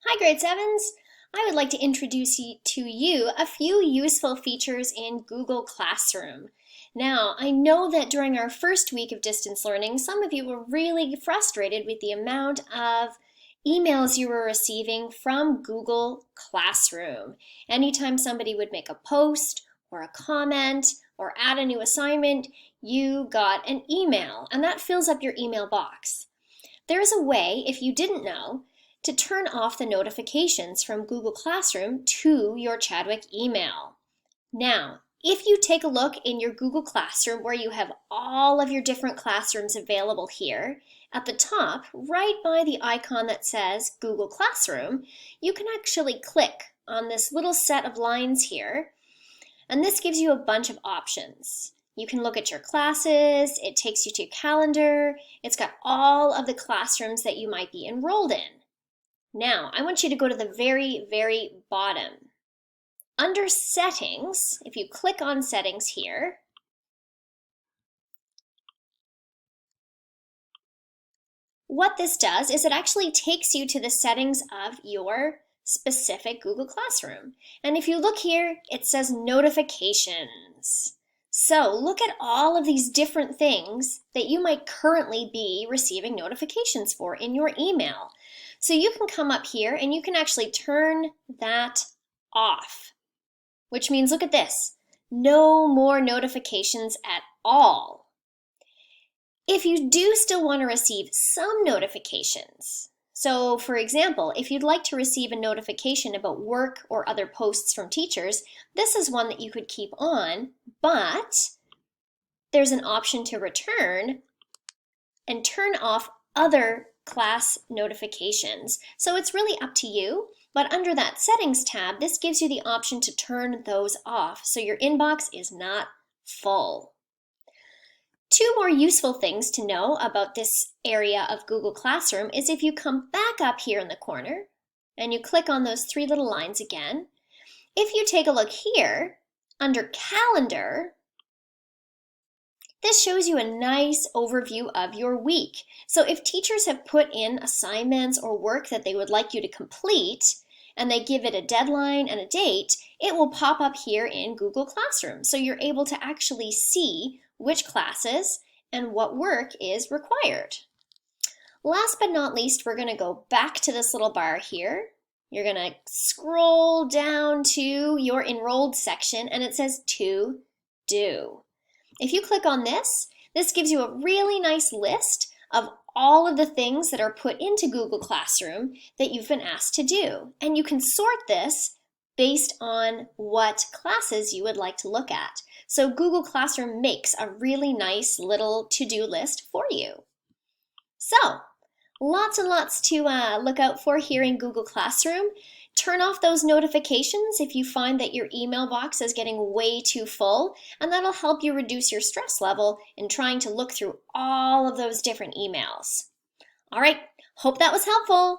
Hi grade 7s! I would like to introduce to you a few useful features in Google Classroom. Now, I know that during our first week of distance learning, some of you were really frustrated with the amount of emails you were receiving from Google Classroom. Anytime somebody would make a post or a comment or add a new assignment, you got an email, and that fills up your email box. There's a way, if you didn't know, to turn off the notifications from Google Classroom to your Chadwick email. Now, if you take a look in your Google Classroom where you have all of your different classrooms available here, at the top, right by the icon that says Google Classroom, you can actually click on this little set of lines here, and this gives you a bunch of options. You can look at your classes, it takes you to calendar, it's got all of the classrooms that you might be enrolled in. Now, I want you to go to the very, very bottom. Under Settings, if you click on Settings here, what this does is it actually takes you to the settings of your specific Google Classroom. And if you look here, it says Notifications. So look at all of these different things that you might currently be receiving notifications for in your email. So you can come up here and you can actually turn that off, which means, look at this, no more notifications at all. If you do still want to receive some notifications, so for example, if you'd like to receive a notification about work or other posts from teachers, this is one that you could keep on, but there's an option to return and turn off other class notifications. So it's really up to you, but under that Settings tab, this gives you the option to turn those off so your inbox is not full. Two more useful things to know about this area of Google Classroom is if you come back up here in the corner and you click on those three little lines again, if you take a look here under Calendar, this shows you a nice overview of your week. So if teachers have put in assignments or work that they would like you to complete, and they give it a deadline and a date, it will pop up here in Google Classroom. So you're able to actually see which classes and what work is required. Last but not least, we're going to go back to this little bar here. You're going to scroll down to your enrolled section and it says To Do. If you click on this, this gives you a really nice list of all of the things that are put into Google Classroom that you've been asked to do. And you can sort this based on what classes you would like to look at. So Google Classroom makes a really nice little to-do list for you. So, lots and lots to look out for here in Google Classroom. Turn off those notifications if you find that your email box is getting way too full, and that'll help you reduce your stress level in trying to look through all of those different emails. All right, hope that was helpful.